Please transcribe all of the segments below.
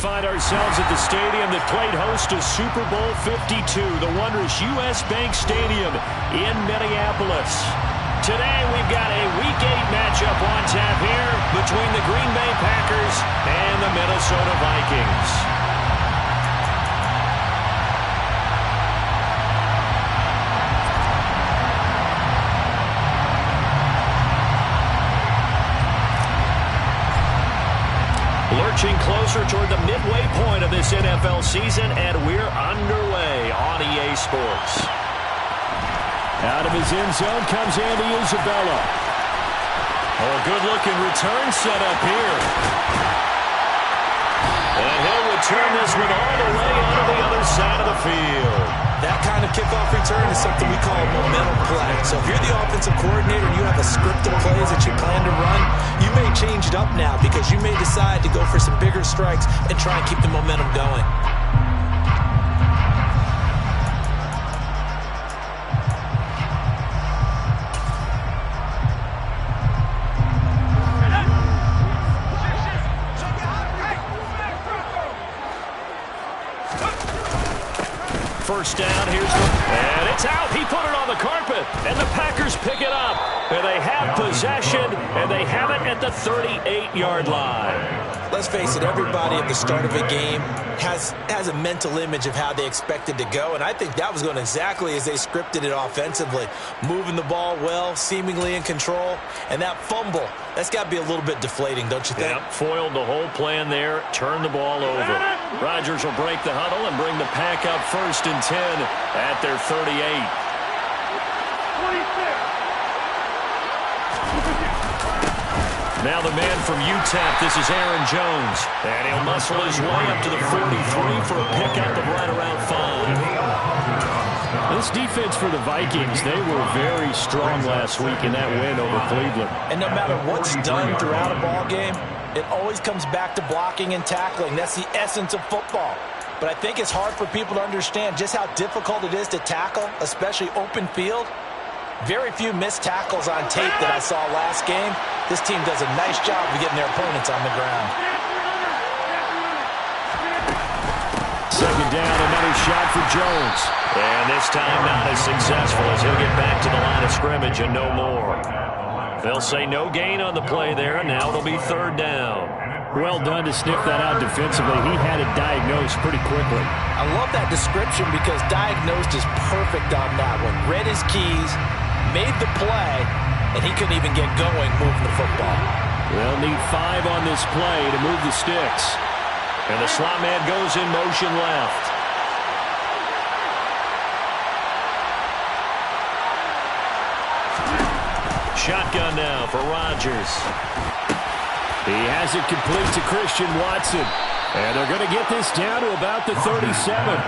find ourselves at the stadium that played host to Super Bowl 52, the wondrous U.S. Bank Stadium in Minneapolis. Today we've got a Week 8 matchup on tap here between the Green Bay Packers and the Minnesota Vikings. Lurching closer toward the midway point of this NFL season, and we're underway on EA Sports. Out of his end zone comes Andy Isabella. Oh, a good-looking return set up here. And he'll return this one all the way onto the other side of the field. That kind of kickoff return is something we call a momentum play. So if you're the offensive coordinator and you have a script of plays that you plan to run, you may change it up now because you may decide to go for some bigger strikes and try and keep the momentum going. First down, and it's out. He put it on the carpet, and the Packers pick it up. And they have possession, and they have it at the 38-yard line. Let's face it, everybody at the start of a game has a mental image of how they expect it to go, and I think that was going exactly as they scripted it offensively. Moving the ball well, seemingly in control, and that fumble, that's got to be a little bit deflating, don't you think? Yeah, foiled the whole plan there, turned the ball over. Rodgers will break the huddle and bring the Pack up 1st and 10 at their 38. Now the man from UTEP, this is Aaron Jones. And he'll muscle his way up to the 43 for a pickup of right around 5. This defense for the Vikings, they were very strong last week in that win over Cleveland. And no matter what's done throughout a ball game, it always comes back to blocking and tackling. That's the essence of football. But I think it's hard for people to understand just how difficult it is to tackle, especially open field. Very few missed tackles on tape that I saw last game. This team does a nice job of getting their opponents on the ground. Second down, another shot for Jones. And this time not as successful as he'll get back to the line of scrimmage and no more. They'll say no gain on the play there, and now it'll be 3rd down. Well done to sniff that out defensively. He had it diagnosed pretty quickly. I love that description because diagnosed is perfect on that one. Read his keys, made the play, and he couldn't even get going moving the football. They'll need 5 on this play to move the sticks. And the slot man goes in motion left. Shotgun now for Rodgers. He has it complete to Christian Watson. And they're going to get this down to about the 37.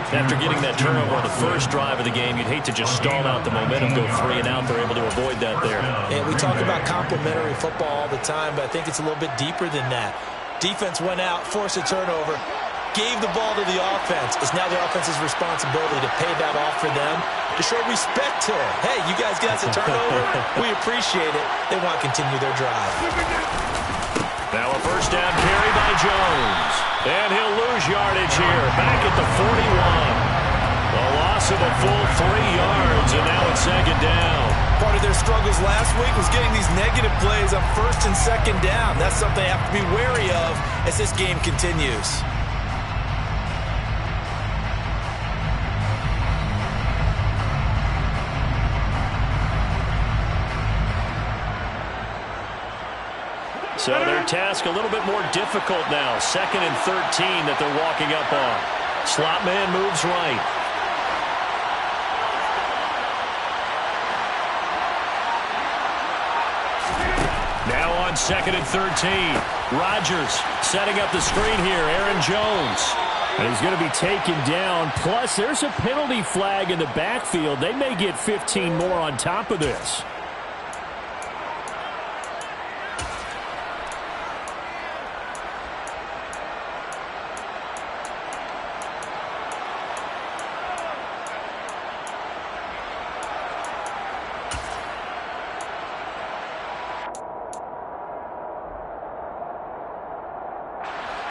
After getting that turnover on the first drive of the game, you'd hate to just stall out the momentum, go 3 and out. They're able to avoid that there. And we talk about complementary football all the time, but I think it's a little bit deeper than that. Defense went out, forced a turnover, gave the ball to the offense. It's now the offense's responsibility to pay that off for them, to show respect to it. Hey, you guys got us a turnover. We appreciate it. They want to continue their drive. Now a first down carry by Jones. And he'll lose yardage here, back at the 41. A loss of a full 3 yards, and now it's 2nd down. Part of their struggles last week was getting these negative plays on 1st and 2nd down. That's something they have to be wary of as this game continues. So their task a little bit more difficult now. 2nd and 13 that they're walking up on. Slot man moves right. Now on 2nd and 13. Rodgers setting up the screen here. Aaron Jones. And he's going to be taken down. Plus, there's a penalty flag in the backfield. They may get 15 more on top of this.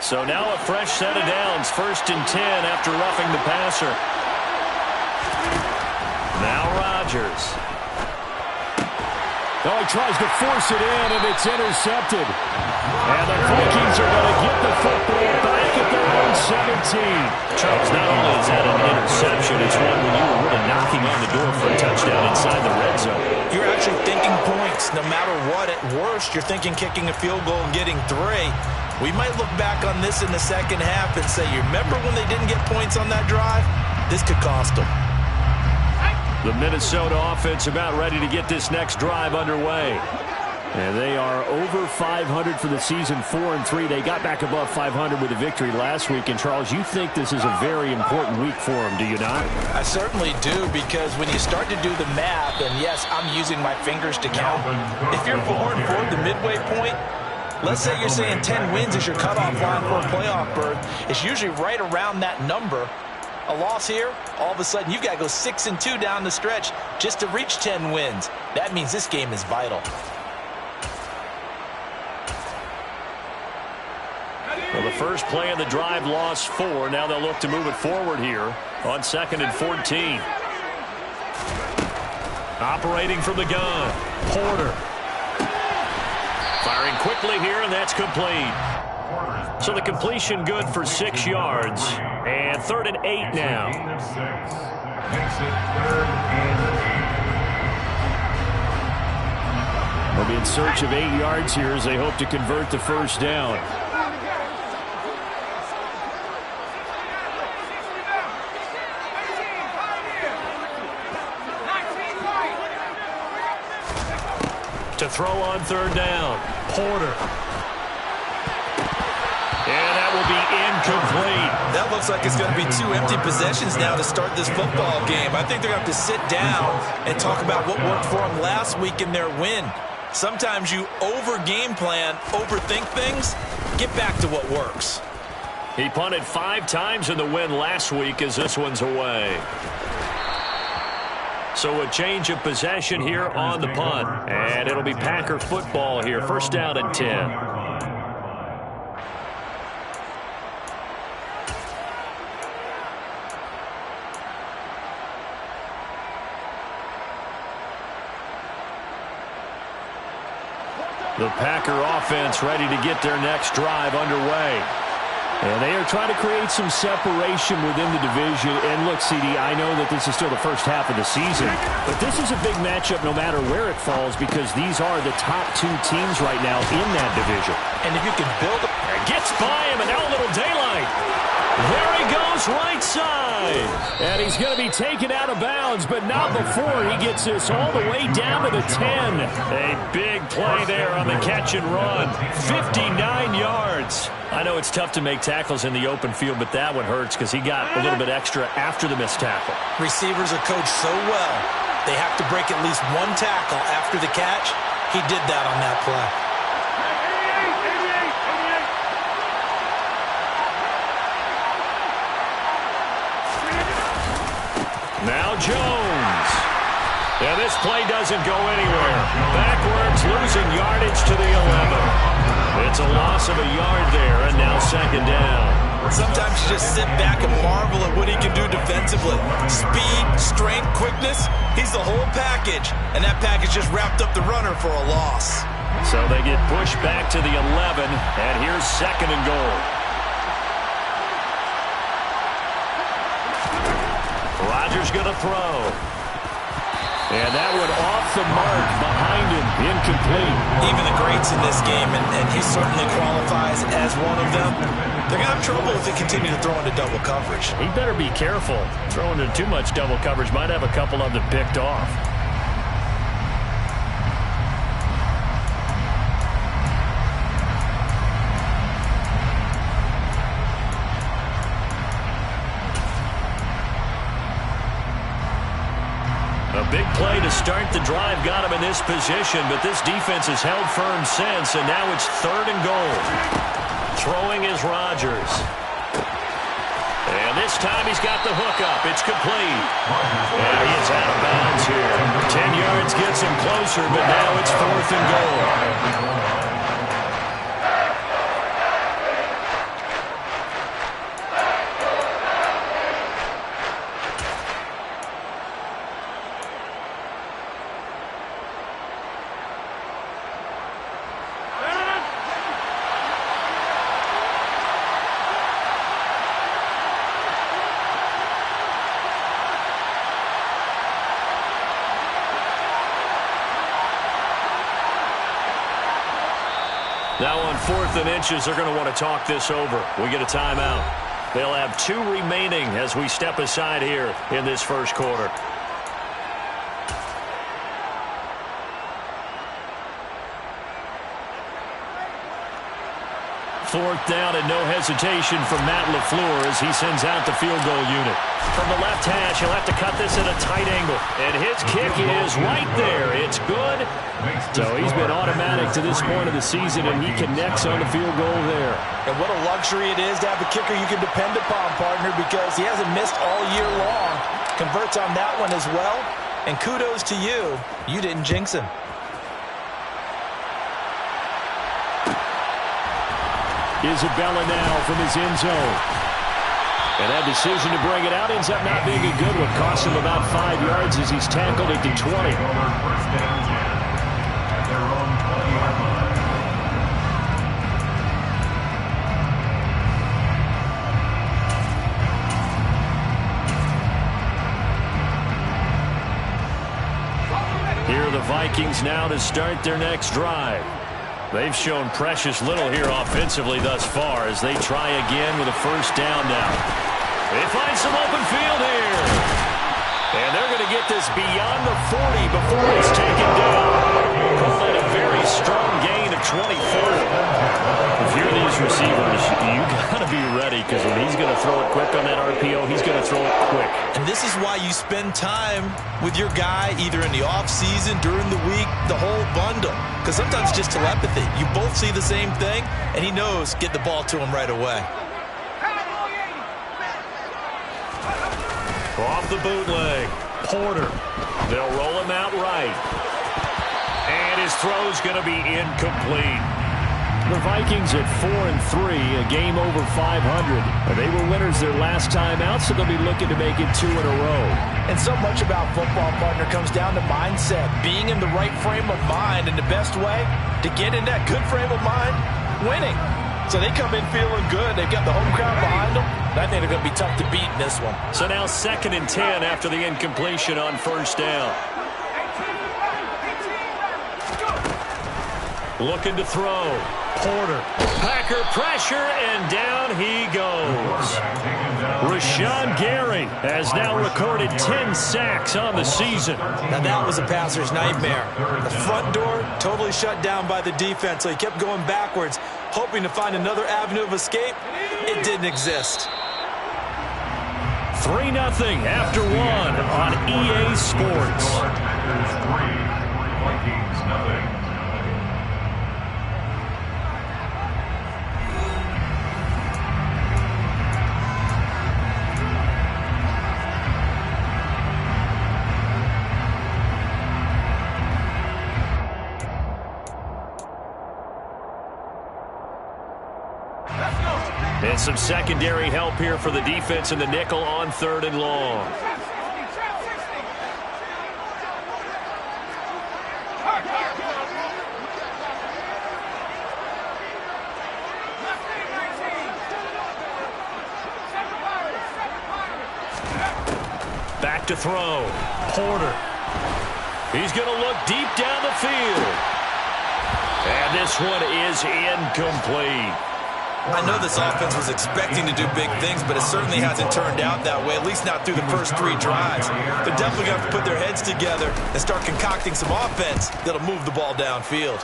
So now a fresh set of downs, 1st and 10 after roughing the passer. Now Rodgers. Oh, he tries to force it in, and it's intercepted. And the Vikings are going to get the football back at their own 17. Charles, not only is that an interception, it's one when you were really knocking on the door for a touchdown inside the red zone. You're actually thinking points. No matter what, at worst, you're thinking kicking a field goal and getting 3. We might look back on this in the second half and say, you remember when they didn't get points on that drive? This could cost them. The Minnesota offense about ready to get this next drive underway. And they are over 500 for the season, 4-3. They got back above 500 with a victory last week. And, Charles, you think this is a very important week for them, do you not? I certainly do, because when you start to do the math, and yes, I'm using my fingers to count. If you're 4-4, the midway point, let's say you're saying 10 wins is your cutoff line for a playoff berth. It's usually right around that number. A loss here, all of a sudden you've got to go 6-2 down the stretch just to reach 10 wins. That means this game is vital. Well, the first play of the drive lost 4. Now they'll look to move it forward here on 2nd and 14. Operating from the gun, Porter. Firing quickly here, and that's complete. So the completion good for 6 yards. And 3rd and 8 now. They'll be in search of 8 yards here as they hope to convert the first down. To throw on 3rd down, Porter. And that will be incomplete. That looks like it's going to be 2 empty possessions now to start this football game. I think they're going to have to sit down and talk about what worked for them last week in their win. Sometimes you over-game plan, overthink things, get back to what works. He punted 5 times in the win last week as this one's away. So a change of possession here on the punt. And it'll be Packer football here. 1st down and 10. The Packer offense ready to get their next drive underway. And they are trying to create some separation within the division. And look, CD, I know that this is still the first half of the season, but this is a big matchup no matter where it falls, because these are the top 2 teams right now in that division. And if you can build it. Gets by him, and now a little daylight. There he goes, right side. And he's going to be taken out of bounds, but not before he gets this all the way down to the 10. A big play there on the catch and run. 59 yards. I know it's tough to make tackles in the open field, but that one hurts because he got a little bit extra after the missed tackle. Receivers are coached so well, they have to break at least 1 tackle after the catch. He did that on that play. Now Jones. And this play doesn't go anywhere. Backwards, losing yardage to the 11. It's a loss of a yard there, and now 2nd down. Sometimes you just sit back and marvel at what he can do defensively. Speed, strength, quickness, he's the whole package. And that package just wrapped up the runner for a loss. So they get pushed back to the 11, and here's 2nd and goal. Rodgers going to throw. And that one off the mark behind him, incomplete. Even the greats in this game, and he certainly qualifies as one of them, they're going to have trouble if they continue to throw into double coverage. He better be careful. Throwing into too much double coverage might have a couple of them picked off. A big play to start the drive got him in this position, but this defense has held firm since, and now it's 3rd and goal. Throwing is Rodgers. And this time he's got the hookup. It's complete. And he is out of bounds here. 10 yards gets him closer, but now it's 4th and goal. Now on 4th and inches, they're going to want to talk this over. We get a timeout. They'll have 2 remaining as we step aside here in this first quarter. Fourth down and no hesitation from Matt LaFleur as he sends out the field goal unit. From the left hash, he'll have to cut this at a tight angle. And his kick is right there. It's good. So he's been automatic to this point of the season, and he connects on the field goal there. And what a luxury it is to have a kicker you can depend upon, partner, because he hasn't missed all year long. Converts on that one as well. And kudos to you. You didn't jinx him. Isabella now from his end zone. And that decision to bring it out ends up not being a good one. Costs him about 5 yards as he's tackled at the 20. Here are the Vikings now to start their next drive. They've shown precious little here offensively thus far as they try again with a first down now. They find some open field here. And they're going to get this beyond the 40 before it's taken down. Call that a very strong gain of 24. If you're these receivers, you got to be ready because when he's going to throw it quick on that RPO, he's going to throw it quick. And this is why you spend time with your guy either in the offseason, during the week, the whole bundle. Because sometimes it's just telepathy. You both see the same thing, and he knows get the ball to him right away. Off the bootleg, Porter. They'll roll him out right. And his throw's going to be incomplete. The Vikings at 4-3, a game over 500. They were winners their last time out, so they'll be looking to make it 2 in a row. And so much about football, partner, comes down to mindset. Being in the right frame of mind, and the best way to get in that good frame of mind, winning. So they come in feeling good. They've got the home crowd behind them. And I think they're going to be tough to beat in this one. So now 2nd and 10 after the incompletion on first down. Looking to throw. Porter. Packer pressure, and down he goes. Rashawn Gary has now recorded 10 sacks on the season. Now that was a passer's nightmare. The front door totally shut down by the defense, so he kept going backwards, hoping to find another avenue of escape. It didn't exist. 3-0 after 1 on EA Sports. Vikings nothing. And some secondary help here for the defense in the nickel on 3rd and long. Back to throw. Porter. He's going to look deep down the field. And this one is incomplete. I know this offense was expecting to do big things, but it certainly hasn't turned out that way, at least not through the first 3 drives. They're definitely going to have to put their heads together and start concocting some offense that'll move the ball downfield.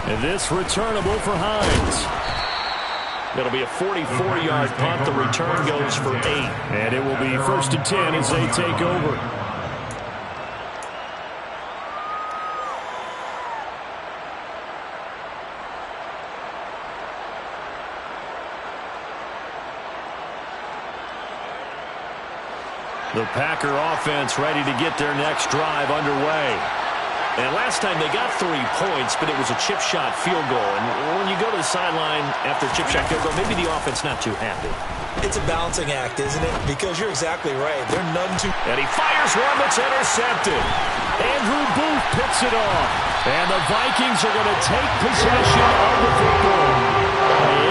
And this returnable for Hines. It'll be a 44-yard punt. The return goes for 8. And it will be 1st and 10 as they take over. The Packer offense ready to get their next drive underway. And last time they got 3 points, but it was a chip shot field goal. And when you go to the sideline after a chip shot field goal, maybe the offense not too happy. It's a balancing act, isn't it? Because you're exactly right. They're none too... And he fires one that's intercepted. Andrew Booth picks it off. And the Vikings are going to take possession of the football.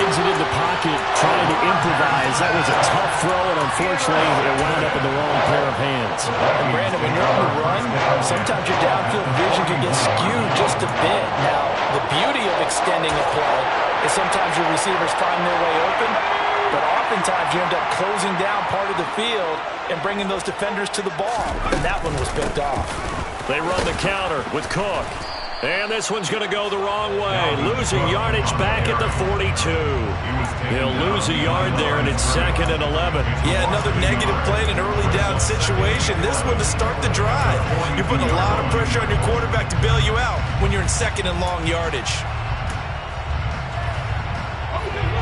spins it in the pocket, trying to improvise. That was a tough throw, and unfortunately, it wound up in the wrong pair of hands. And Brandon, when you're on the run, sometimes your downfield vision can get skewed just a bit. Now, the beauty of extending a play is sometimes your receivers find their way open, but oftentimes you end up closing down part of the field and bringing those defenders to the ball. And that one was picked off. They run the counter with Cook. And this one's going to go the wrong way. Losing yardage back at the 42. They'll lose a yard there, and it's 2nd and 11. Yeah, another negative play in an early down situation. This one to start the drive. You're putting a lot of pressure on your quarterback to bail you out when you're in 2nd and long yardage.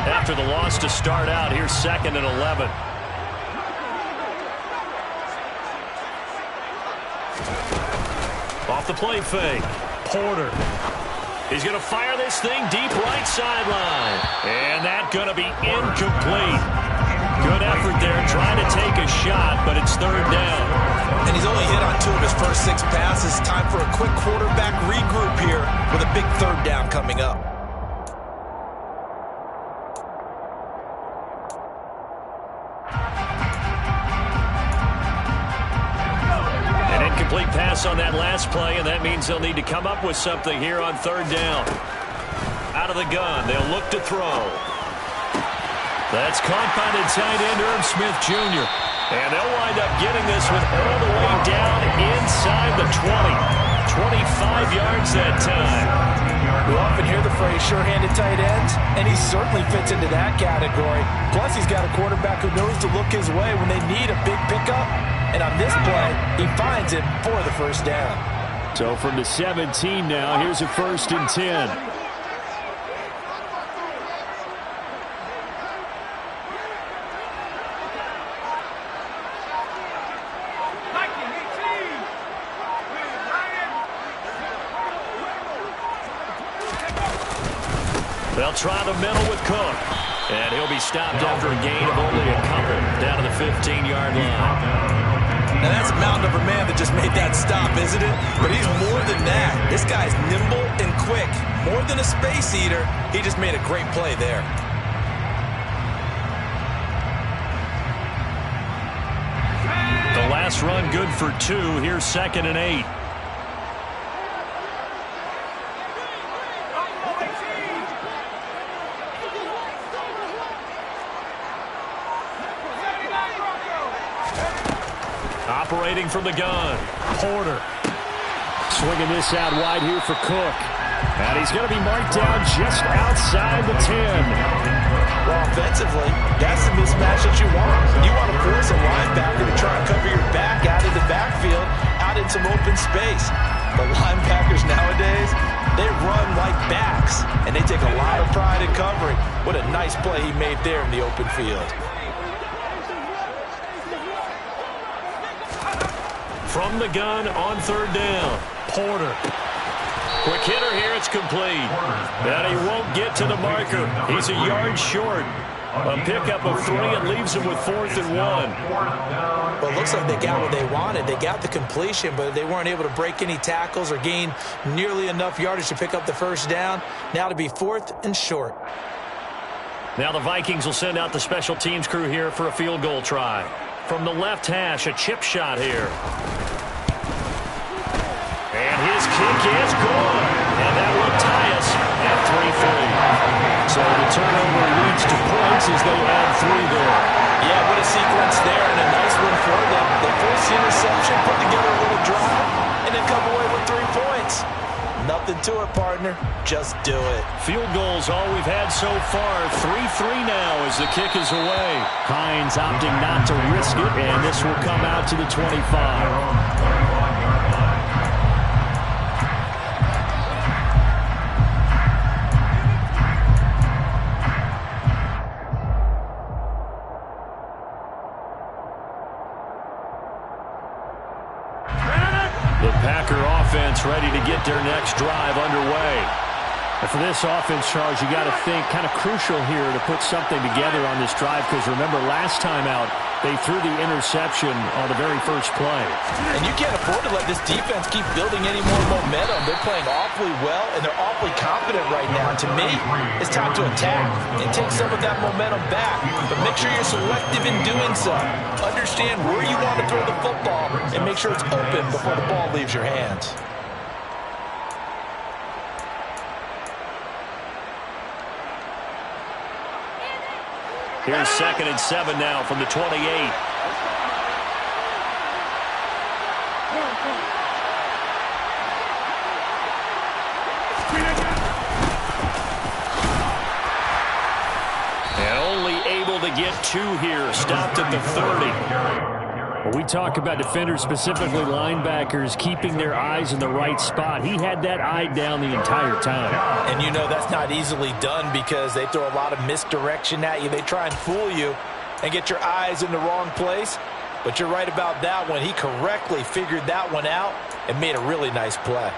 After the loss to start out, here's 2nd and 11. Off the play fake. Porter. He's going to fire this thing deep right sideline. And that's going to be incomplete. Good effort there trying to take a shot, but it's 3rd down. And he's only hit on 2 of his first 6 passes. Time for a quick quarterback regroup here with a big 3rd down coming up. Complete pass on that last play, and that means they'll need to come up with something here on 3rd down. Out of the gun, they'll look to throw. That's caught by the tight end, Irv Smith Jr. And they'll wind up getting this one all the way down inside the 20. 25 yards that time. We often hear the phrase sure-handed tight ends, and he certainly fits into that category. Plus, he's got a quarterback who knows to look his way when they need a big pickup. And on this play, he finds it for the 1st down. So from the 17 now, here's a 1st and 10. They'll try the middle with Cook. And he'll be stopped after a gain of only a couple down to the 15-yard line. Now that's a mountain of a man that just made that stop, isn't it? But he's more than that. This guy's nimble and quick. More than a space eater, he just made a great play there. The last run good for 2. Here's 2nd and 8. Operating from the gun, Porter. Swinging this out wide here for Cook. And he's going to be marked down just outside the 10. Well, offensively, that's the mismatch that you want. You want to force a linebacker to try and cover your back out of the backfield, out in some open space. But linebackers nowadays, they run like backs, and they take a lot of pride in covering. What a nice play he made there in the open field. From the gun on 3rd down, Porter. Quick hitter here, it's complete. And he won't get to the marker. He's a yard short. A pickup of 3 and leaves him with 4th and 1. Well, it looks like they got what they wanted. They got the completion, but they weren't able to break any tackles or gain nearly enough yardage to pick up the 1st down. Now to be 4th and short. Now the Vikings will send out the special teams crew here for a field goal try. From the left hash, a chip shot here. And his kick is good. And that will tie us at 3-3. So the turnover leads to points as they add 3 there. Yeah, what a sequence there, and a nice one for them. They force the interception, put together a little drive, and then come away with 3 points. Nothing to it, partner. Just do it. Field goals all we've had so far. 3-3 now as the kick is away. Hines opting not to risk it, and this will come out to the 25. The Packer offense ready to get their next drive underway. And for this offense, Charles, you got to think kind of crucial here to put something together on this drive, because remember last time out, They threw the interception on the very first play. And you can't afford to let this defense keep building any more momentum. They're playing awfully well, and they're awfully confident right now. To me, it's time to attack and take some of that momentum back. But make sure you're selective in doing so. Understand where you want to throw the football and make sure it's open before the ball leaves your hands. Here's 2nd and 7 now from the 28. And only able to get 2 here. Stopped at the 30. When we talk about defenders, specifically linebackers, keeping their eyes in the right spot, he had that eye down the entire time. And you know that's not easily done because they throw a lot of misdirection at you. They try and fool you and get your eyes in the wrong place. But you're right about that one. He correctly figured that one out and made a really nice play.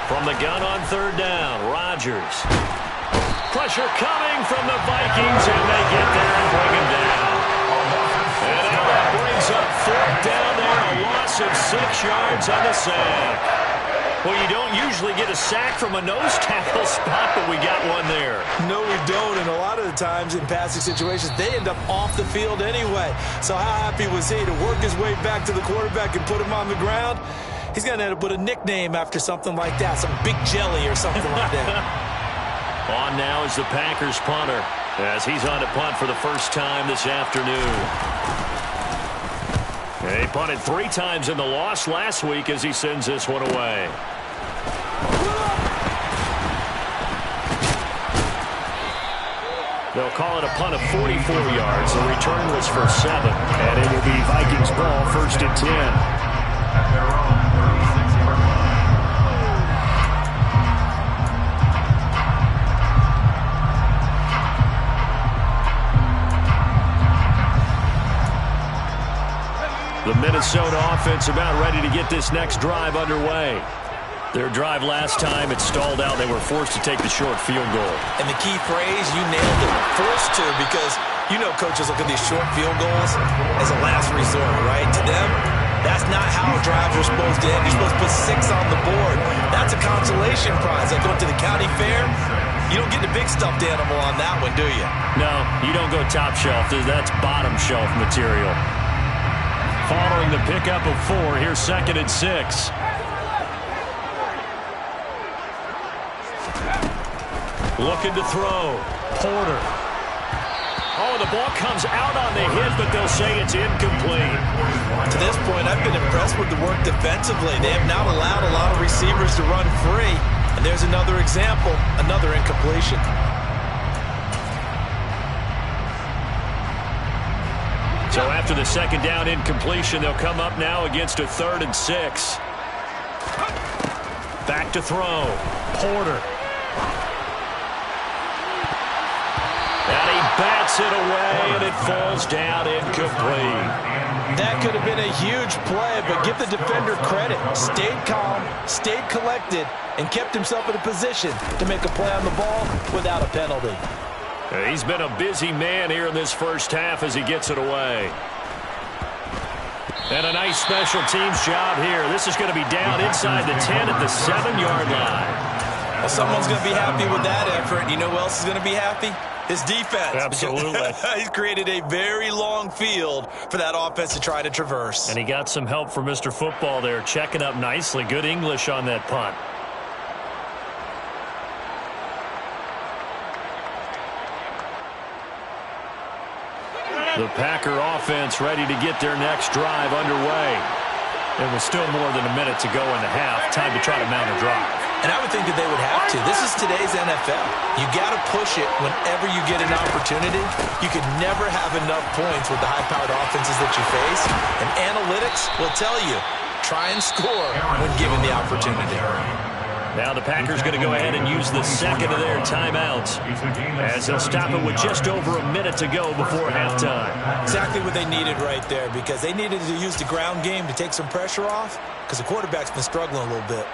From the gun on 3rd down, Rodgers. Pressure coming from the Vikings, and they get there and bring him down. And now that brings up 4th down there, a loss of 6 yards on the sack. Well, you don't usually get a sack from a nose tackle spot, but we got one there. No, we don't, and a lot of the times in passing situations, they end up off the field anyway. So how happy was he to work his way back to the quarterback and put him on the ground? He's going to end up with a nickname after something like that, some Big Jelly or something like that. On now is the Packers punter, as he's on to punt for the first time this afternoon. He punted 3 times in the loss last week as he sends this one away. They'll call it a punt of 44 yards. The return was for 7, and it will be Vikings ball, 1st and 10. The Minnesota offense about ready to get this next drive underway. Their drive last time, it stalled out. They were forced to take the short field goal. And the key phrase, you nailed it, forced to, because you know coaches look at these short field goals as a last resort, right? To them, that's not how drives are supposed to end. You're supposed to put 6 on the board. That's a consolation prize. Like going to the county fair, you don't get the big stuffed animal on that one, do you? No, you don't go top shelf. That's bottom shelf material. Following the pickup of 4, here's 2nd and 6. Looking to throw. Porter. Oh, the ball comes out on the hit, but they'll say it's incomplete. To this point, I've been impressed with the work defensively. They have not allowed a lot of receivers to run free. And there's another example, another incompletion. So after the 2nd down incompletion, they'll come up now against a 3rd and 6. Back to throw. Porter. And he bats it away, and it falls down incomplete. That could have been a huge play, but give the defender credit. Stayed calm, stayed collected, and kept himself in a position to make a play on the ball without a penalty. He's been a busy man here in this first half as he gets it away. And a nice special teams job here. This is going to be down inside the 10 at the 7-yard line. Well, someone's going to be happy with that effort. You know who else is going to be happy? His defense. Absolutely. He's created a very long field for that offense to try to traverse. And he got some help from Mr. Football there, checking up nicely. Good English on that punt. The Packer offense ready to get their next drive underway. And with still more than a minute to go in the half, time to try to mount a drive. And I would think that they would have to. This is today's NFL. You got to push it whenever you get an opportunity. You could never have enough points with the high-powered offenses that you face. And analytics will tell you, try and score when given the opportunity. Now the Packers going to go ahead and use the 2nd of their timeouts as they'll stop it with just over a minute to go before halftime. Exactly what they needed right there, because they needed to use the ground game to take some pressure off because the quarterback's been struggling a little bit.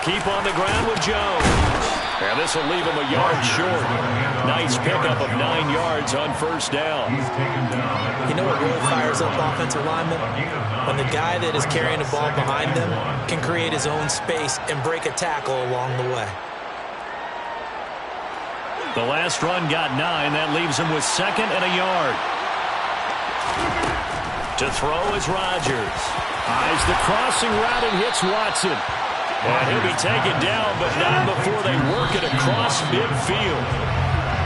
keep on the ground with Jones. And this will leave him a yard short. Nice pickup of 9 yards on first down. You know what really fires up offensive linemen? When the guy that is carrying the ball behind them can create his own space and break a tackle along the way. The last run got 9. That leaves him with 2nd and a yard. To throw is Rodgers. Eyes the crossing route and hits Watson. And he'll be taken down, but not before they work it across midfield.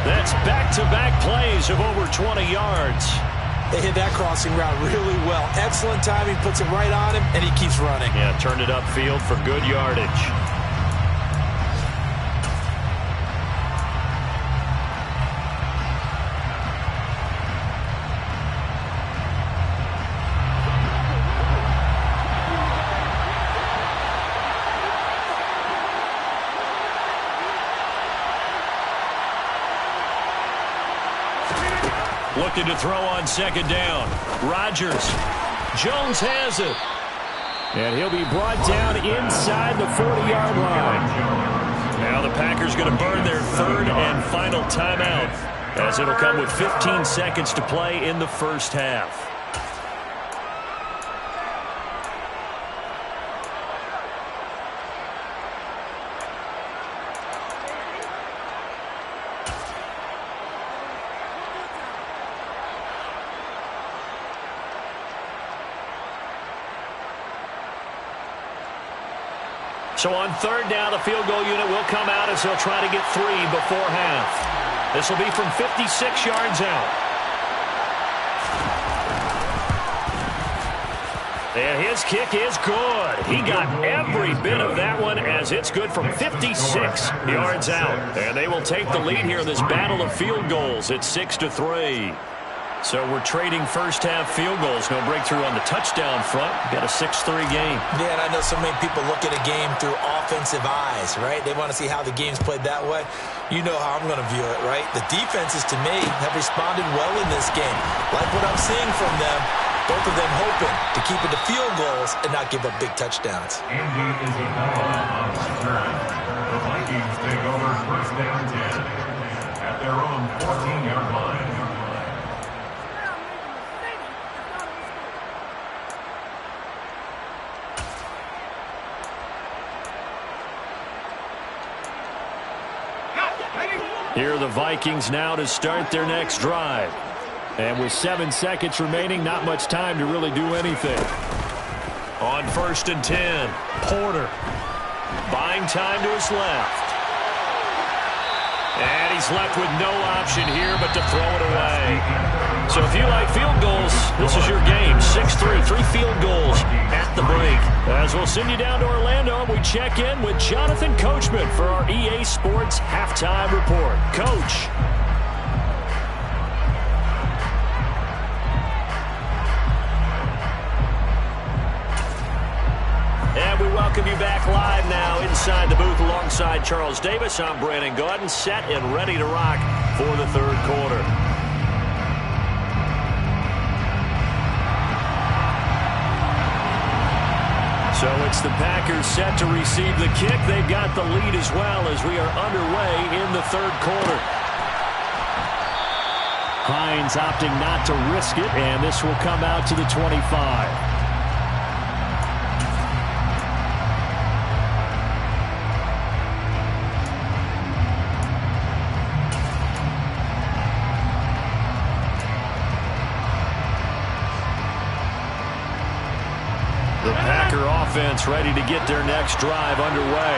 That's back-to-back plays of over 20 yards. They hit that crossing route really well. Excellent timing, puts it right on him, and he keeps running. Yeah, turned it upfield for good yardage. Looking to throw on 2nd down. Rodgers. Jones has it. And he'll be brought down inside the 40-yard line. Now the Packers going to burn their 3rd and final timeout, as it'll come with 15 seconds to play in the first half. So on 3rd down, the field goal unit will come out as they'll try to get 3 before half. This will be from 56 yards out. And his kick is good. He got every bit of that one as it's good from 56 yards out. And they will take the lead here in this battle of field goals. It's 6-3. So we're trading first-half field goals. No breakthrough on the touchdown front. Got a 6-3 game. Yeah, and I know so many people look at a game through offensive eyes, right? They want to see how the game's played that way. You know how I'm going to view it, right? The defenses, to me, have responded well in this game. Like what I'm seeing from them, both of them hoping to keep it to field goals and not give up big touchdowns. Andy is a on return. The Vikings take over first down 10 at their own 14-yard line. Here are the Vikings now to start their next drive. And with 7 seconds remaining, not much time to really do anything. On 1st and 10, Porter. Buying time to his left. And he's left with no option here but to throw it away. So if you like field goals, this is your game. 6-3, 3 field goals at the break. As we'll send you down to Orlando, we check in with Jonathan Coachman for our EA Sports Halftime Report. Coach. And we welcome you back live now inside the booth alongside Charles Davis. I'm Brandon Gaudin, set and ready to rock for the 3rd quarter. So it's the Packers set to receive the kick. They've got the lead as well as we are underway in the 3rd quarter. Hines opting not to risk it, and this will come out to the 25. The Packer offense ready to get their next drive underway.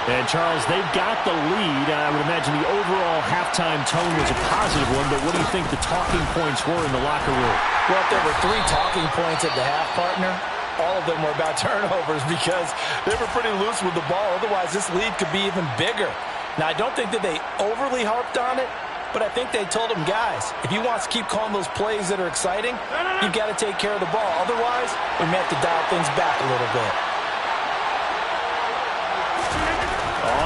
And, Charles, they've got the lead. I would imagine the overall halftime tone was a positive one, but what do you think the talking points were in the locker room? Well, if there were 3 talking points at the half, partner, all of them were about turnovers because they were pretty loose with the ball. Otherwise, this lead could be even bigger. Now, I don't think that they overly harped on it, but I think they told them, guys, if you want to keep calling those plays that are exciting, you've got to take care of the ball. Otherwise, we may have to dial things back a little bit.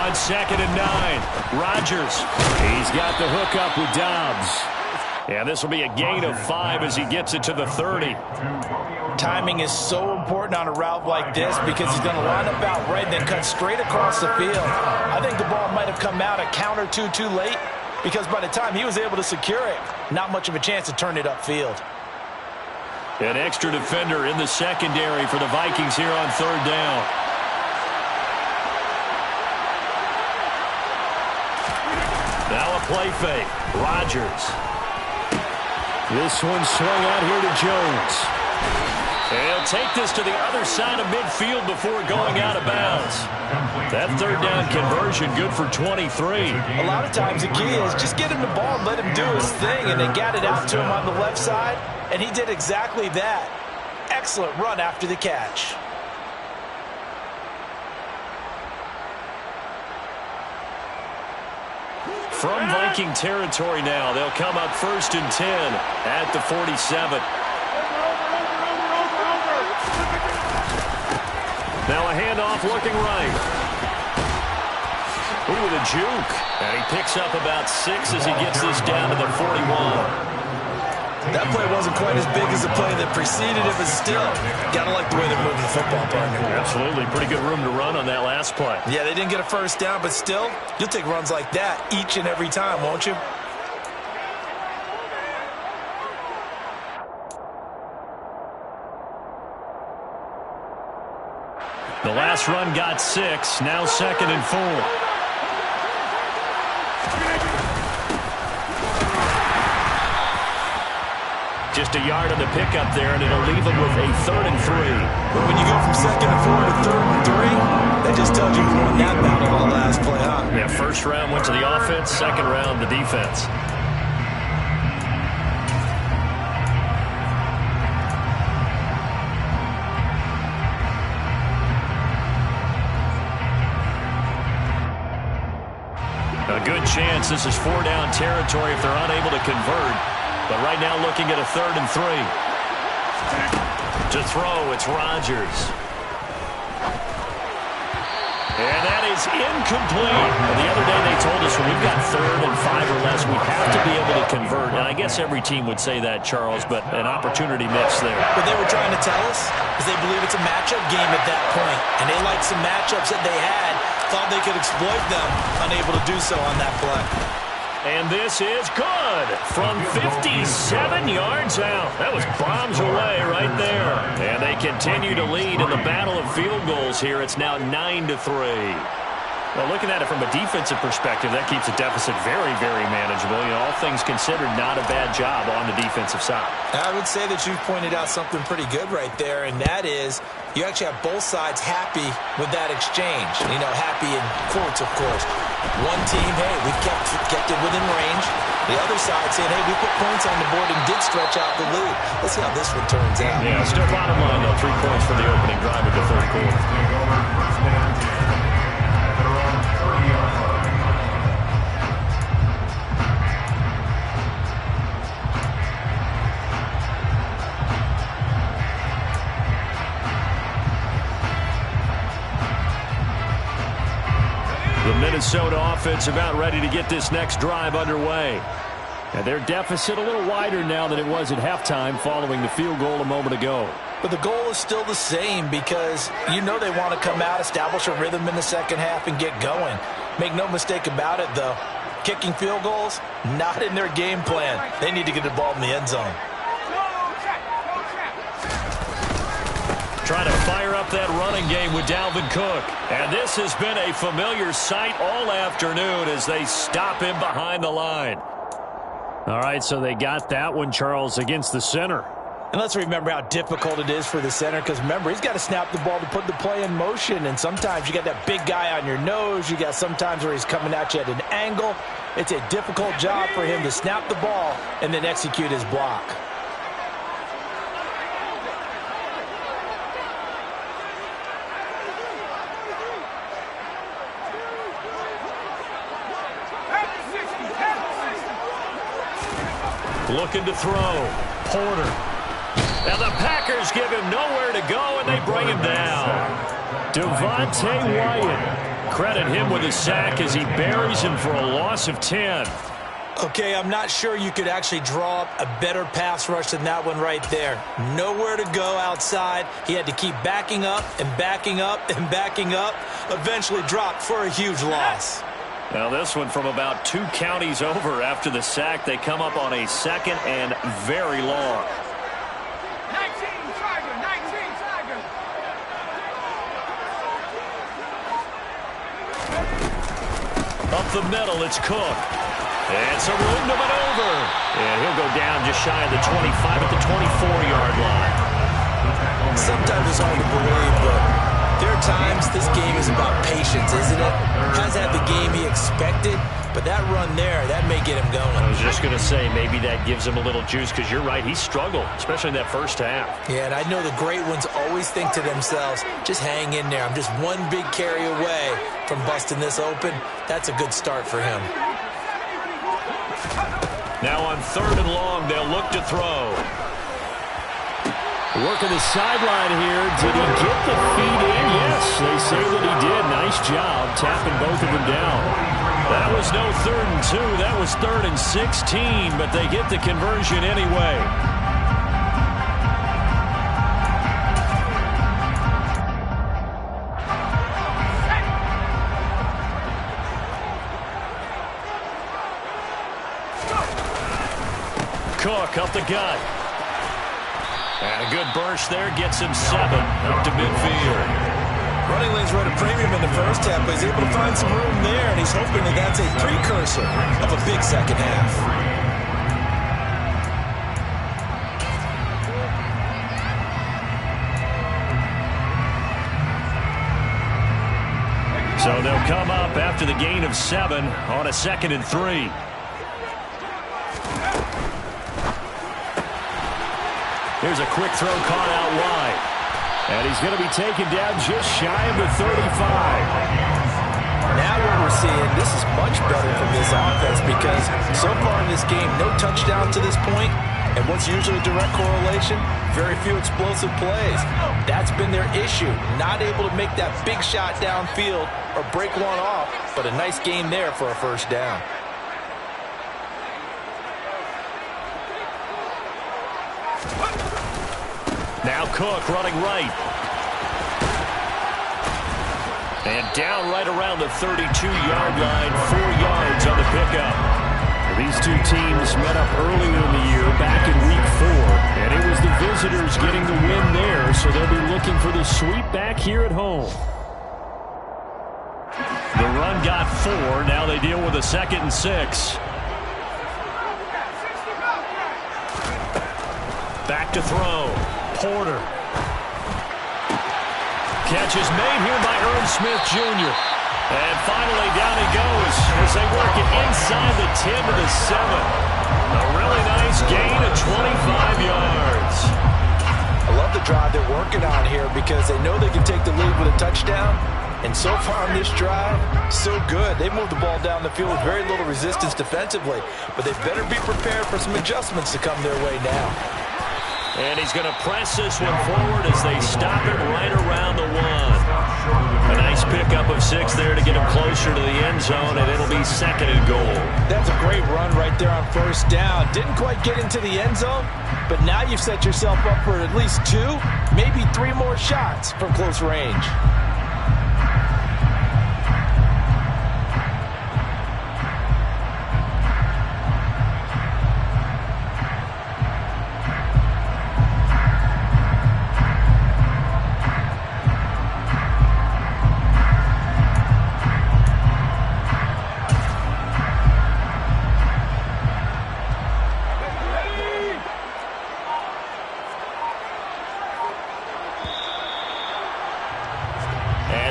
On 2nd and 9, Rodgers. He's got the hook up with Dobbs. And this will be a gain of 5 as he gets it to the 30. Timing is so important on a route like this because he's going to line up out right and then cut straight across the field. I think the ball might have come out a count or two too late because by the time he was able to secure it, not much of a chance to turn it upfield. An extra defender in the secondary for the Vikings here on 3rd down. Now a play fake. Rodgers. This one swung out here to Jones. And he'll take this to the other side of midfield before going out of bounds. That 3rd down conversion good for 23. A lot of times the key is just get him the ball and let him do his thing, and they got it out to him on the left side, and he did exactly that. Excellent run after the catch. From Viking territory now, they'll come up 1st and 10 at the 47. Now a handoff looking right. Ooh, with a juke. And he picks up about 6 as he gets this down to the 41. That play wasn't quite as big as the play that preceded it, but still, gotta like the way they're moving the football, partner. Absolutely. Pretty good room to run on that last play. Yeah, they didn't get a 1st down, but still, you'll take runs like that each and every time, won't you? The last run got 6. Now 2nd and 4. Just a yard on the pickup there, and it'll leave him with a 3rd and 3. But when you go from 2nd and 4 to 3rd and 3, that just tells you who won that battle on the last play, huh? Yeah, 1st round went to the offense, 2nd round the defense. A good chance this is 4-down territory if they're unable to convert. But right now looking at a 3rd and 3. To throw, it's Rodgers. And that is incomplete. The other day they told us when we've got 3rd and 5 or less, we have to be able to convert. And I guess every team would say that, Charles, but an opportunity missed there. What they were trying to tell us is they believe it's a matchup game at that point. And they liked some matchups that they had, thought they could exploit them, unable to do so on that play. And this is good from 57 yards out. That was bombs away right there. And they continue to lead in the battle of field goals here. It's now 9-3. Well, looking at it from a defensive perspective, that keeps the deficit very, very manageable. You know, all things considered, not a bad job on the defensive side. I would say that you've pointed out something pretty good right there, and that is you actually have both sides happy with that exchange. You know, happy in quotes, of course. One team, hey, we kept it within range. The other side saying, hey, we put points on the board and did stretch out the lead. Let's see how this one turns out. Yeah, still bottom line, though, 3 points for the opening drive of the 3rd quarter. The Minnesota offense about ready to get this next drive underway. And their deficit a little wider now than it was at halftime following the field goal a moment ago. But the goal is still the same because you know they want to come out, establish a rhythm in the second half, and get going. Make no mistake about it, though. Kicking field goals, not in their game plan. They need to get the ball in the end zone. Trying to fire up that running game with Dalvin Cook. And this has been a familiar sight all afternoon as they stop him behind the line. All right, so they got that one, Charles, against the center. And let's remember how difficult it is for the center because, remember, he's got to snap the ball to put the play in motion. And sometimes you got that big guy on your nose. You got sometimes where he's coming at you at an angle. It's a difficult job for him to snap the ball and then execute his block. Looking to throw. Porter. Now the Packers give him nowhere to go, and they bring him down. Devontae Wyatt. Credit him with a sack as he buries him for a loss of 10. Okay, I'm not sure you could actually draw up a better pass rush than that one right there. Nowhere to go outside. He had to keep backing up and backing up and backing up. Eventually dropped for a huge loss. Now this one from about 2 counties over after the sack. They come up on a second and very long. 19 Tiger. Up the middle, it's Cook. And some room to maneuver. And he'll go down just shy of the 25 at the 24-yard line. Sometimes it's hard to believe, but there are times this game is about patience, isn't it? Hasn't had the game he expected, but that run there, that may get him going. I was just going to say, maybe that gives him a little juice, because you're right, he struggled, especially in that first half. Yeah, and I know the great ones always think to themselves, just hang in there. I'm just one big carry away from busting this open. That's a good start for him. Now on 3rd and long, they'll look to throw. Working the sideline here. Did he get the feet in? Yes, they say that he did. Nice job tapping both of them down. That was no 3rd and 2. That was 3rd and 16, but they get the conversion anyway. Cook up the gut. And a good burst there gets him 7 up to midfield. Running lanes were at a premium in the first half, but he's able to find some room there, and he's hoping that that's a precursor of a big second half. So they'll come up after the gain of 7 on a 2nd and 3. Here's a quick throw caught out wide. And he's going to be taken down just shy of the 35. Now what we're seeing, this is much better from this offense, because so far in this game, no touchdown to this point. And what's usually a direct correlation? Very few explosive plays. That's been their issue. Not able to make that big shot downfield or break one off, but a nice game there for a first down. Now Cook running right. And down right around the 32-yard line, 4 yards on the pickup. These two teams met up earlier in the year, back in Week 4, and it was the visitors getting the win there, so they'll be looking for the sweep back here at home. The run got 4. Now they deal with a 2nd and 6. Back to throw. Porter. Catch is made here by Irv Smith Jr. And finally down he goes as they work it inside the 10 to the 7. A really nice gain of 25 yards. I love the drive they're working on here, because they know they can take the lead with a touchdown. And so far on this drive, so good. They moved the ball down the field with very little resistance defensively, but they better be prepared for some adjustments to come their way now. And he's going to press this one forward as they stop it right around the 1. A nice pickup of 6 there to get him closer to the end zone, and it'll be 2nd and goal. That's a great run right there on first down. Didn't quite get into the end zone, but now you've set yourself up for at least 2, maybe 3 more shots from close range.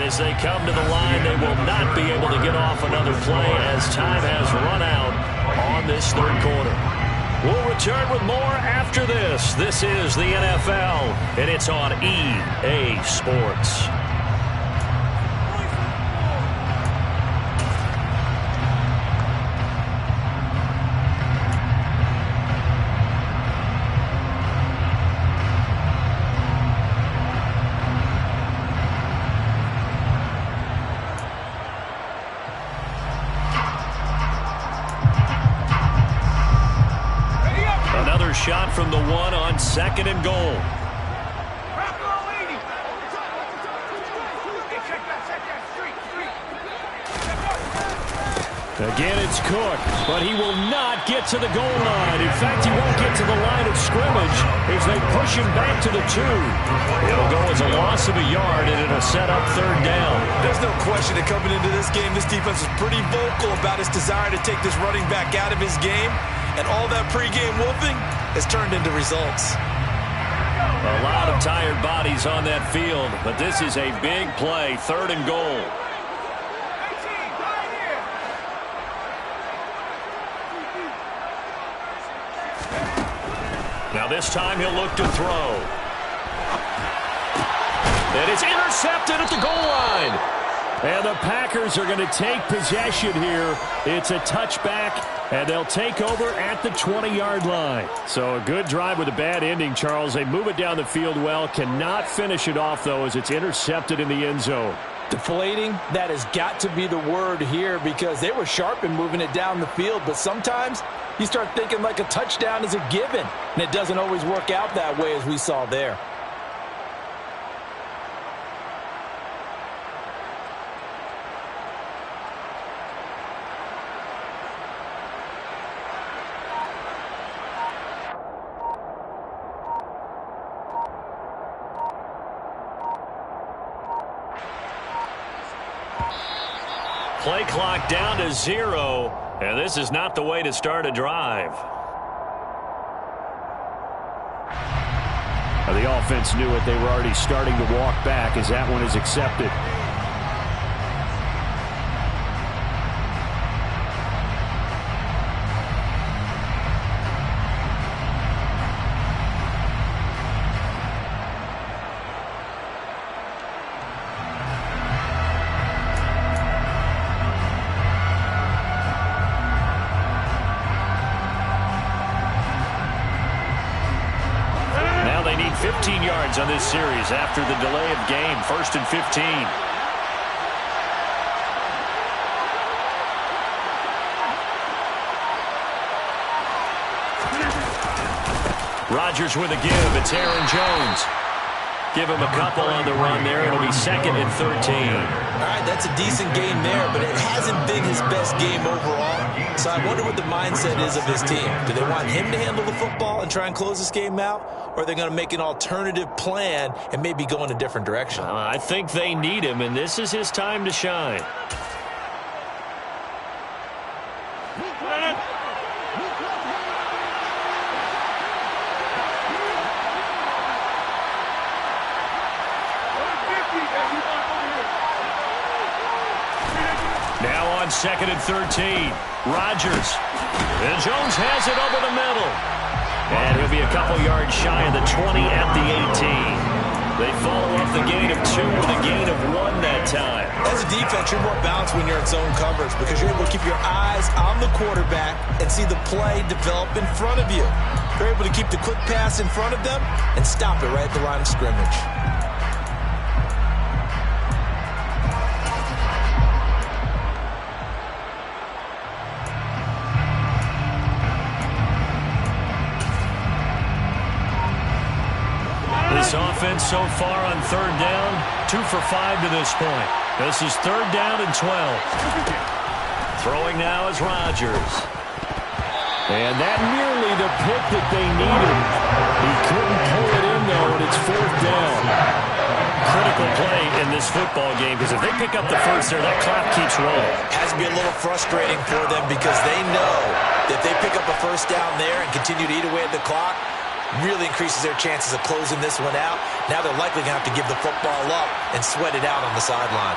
As they come to the line, they will not be able to get off another play as time has run out on this 3rd quarter. We'll return with more after this. This is the NFL, and it's on EA Sports. shot from the 1 on 2nd and goal. Again, it's Cook, but he will not get to the goal line. In fact, he won't get to the line of scrimmage as they push him back to the 2. It'll go as a loss of a yard, and it'll set up 3rd down. There's no question that coming into this game, this defense is pretty vocal about its desire to take this running back out of his game, and all that pregame wolfing has turned into results. A lot of tired bodies on that field, but this is a big play, 3rd and goal. Now this time he'll look to throw. And it's intercepted at the goal line. And the Packers are going to take possession here. It's a touchback, and they'll take over at the 20-yard line. So a good drive with a bad ending, Charles. They move it down the field well. Cannot finish it off, though, as it's intercepted in the end zone. Deflating, that has got to be the word here because they were sharp in moving it down the field, but sometimes you start thinking like a touchdown is a given, and it doesn't always work out that way as we saw there. Play clock down to 0, and this is not the way to start a drive. The offense knew it. They were already starting to walk back as that one is accepted. They need 15 yards on this series after the delay of game. 1st and 15. Rodgers with a give. It's Aaron Jones. Give him a couple on the run there. It'll be 2nd and 13. All right, that's a decent game there, but it hasn't been his best game overall. So I wonder what the mindset is of his team. Do they want him to handle the football and try and close this game out? Or are they going to make an alternative plan and maybe go in a different direction? I think they need him, and this is his time to shine. Now on 2nd and 13. Rodgers. And Jones has it over the middle. And he'll be a couple yards shy of the 20 at the 18. They follow up the gain of 2 with a gain of 1 that time. As a defense, you're more balanced when you're in zone coverage because you're able to keep your eyes on the quarterback and see the play develop in front of you. You're able to keep the quick pass in front of them and stop it right at the line of scrimmage. This offense so far on 3rd down, 2 for 5 to this point. This is 3rd down and 12. Throwing now is Rodgers. And that nearly the pick that they needed. He couldn't pull it in, though, and it's 4th down. Critical play in this football game because if they pick up the first there, that clock keeps rolling. Has to be a little frustrating for them because they know that if they pick up a first down there and continue to eat away at the clock, really increases their chances of closing this one out. Now they're likely going to have to give the football up and sweat it out on the sideline.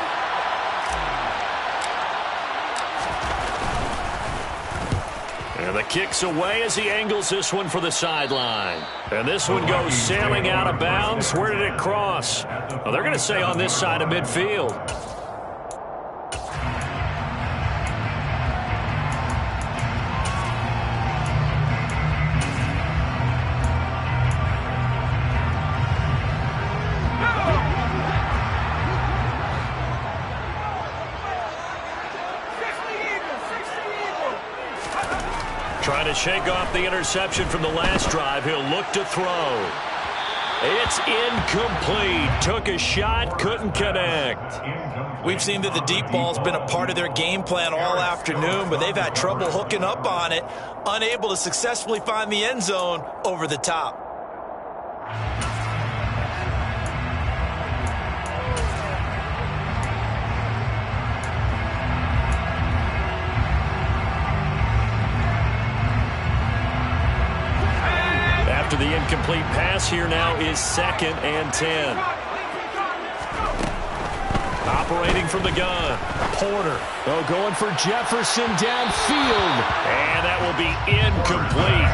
And the kick's away as he angles this one for the sideline. And this one goes sailing out of bounds. Where did it cross? Well, they're going to say on this side of midfield. Trying to shake off the interception from the last drive. He'll look to throw. It's incomplete. Took a shot, couldn't connect. We've seen that the deep ball's been a part of their game plan all afternoon, but they've had trouble hooking up on it, unable to successfully find the end zone over the top. After the incomplete pass, here now is 2nd and 10. Operating from the gun, Porter. Oh, going for Jefferson downfield. And that will be incomplete.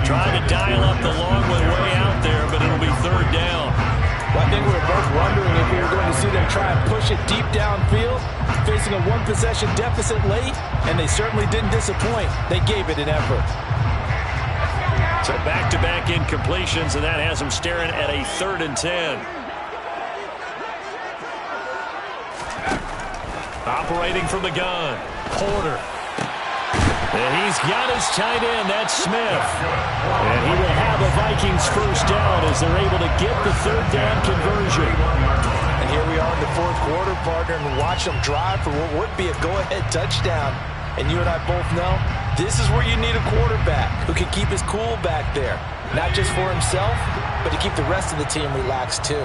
Trying to dial up the long way out there, but it'll be 3rd down. Well, I think we were both wondering if we were going to see them try and push it deep downfield, facing a one-possession deficit late, and they certainly didn't disappoint. They gave it an effort. So back-to-back incompletions, and that has them staring at a 3rd and 10. Operating from the gun, Porter. And he's got his tight end, that's Smith. And he will have a Vikings first down as they're able to get the 3rd down conversion. And here we are in the 4th quarter, partner, and watch them drive for what would be a go-ahead touchdown. And you and I both know this is where you need a quarterback who can keep his cool back there. Not just for himself, but to keep the rest of the team relaxed too.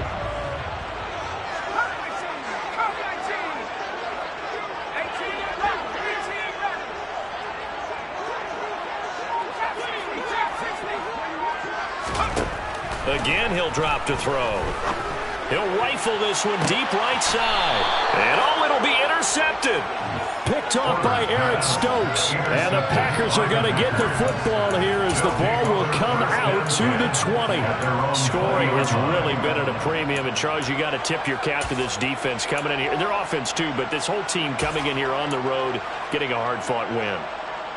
Again, he'll drop to throw. He'll rifle this one deep right side. And oh, it'll be intercepted. Picked off by Eric Stokes. And the Packers are going to get the football here as the ball will come out to the 20. Scoring has really been at a premium. And, Charles, you got to tip your cap to this defense coming in here. And their offense, too, but this whole team coming in here on the road, getting a hard-fought win.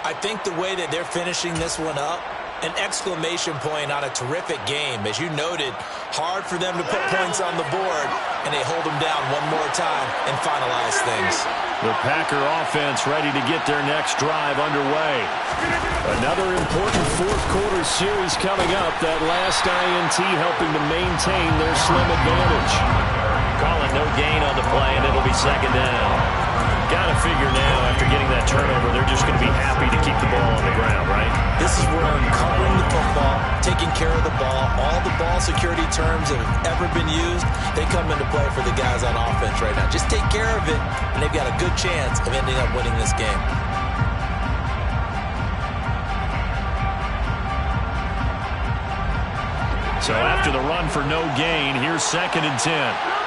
I think the way that they're finishing this one up, an exclamation point on a terrific game. As you noted, hard for them to put points on the board, and they hold them down one more time and finalize things. The Packer offense ready to get their next drive underway. Another important 4th quarter series coming up. That last INT helping to maintain their slim advantage. Call it no gain on the play, and it'll be 2nd down. Got to figure now, after getting that turnover, they're just going to be happy to keep the ball on the ground, right? This is where uncovering the football, taking care of the ball, all the ball security terms that have ever been used, they come into play for the guys on offense right now. Just take care of it, and they've got a good chance of ending up winning this game. So after the run for no gain, here's 2nd and 10.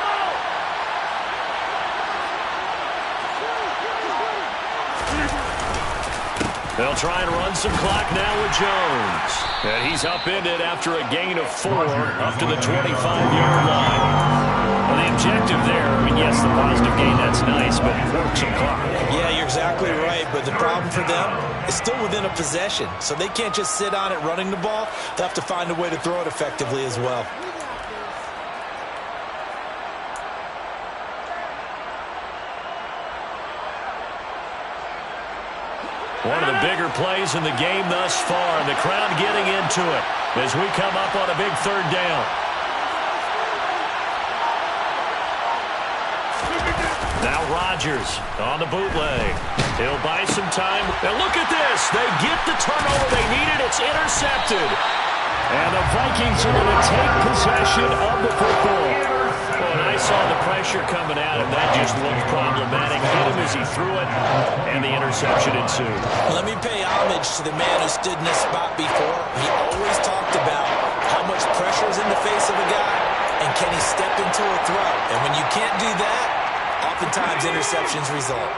They'll try and run some clock now with Jones. And he's upended after a gain of 4 up to the 25-yard line. Well, the objective there, I mean, yes, the positive gain, that's nice, but work some clock. Yeah, you're exactly right, but the problem for them is still within a possession. So they can't just sit on it running the ball. They'll have to find a way to throw it effectively as well. One of the bigger plays in the game thus far, and the crowd getting into it as we come up on a big 3rd down. Now Rodgers on the bootleg. He'll buy some time. And look at this. They get the turnover they needed. It's intercepted. And the Vikings are going to take possession of the football. Well, and I saw the pressure coming at him. That just looked problematic. Hit him as he threw it, and the interception ensued. Let me pay homage to the man who stood in this spot before. He always talked about how much pressure is in the face of a guy, and can he step into a throw. And when you can't do that, oftentimes interceptions result.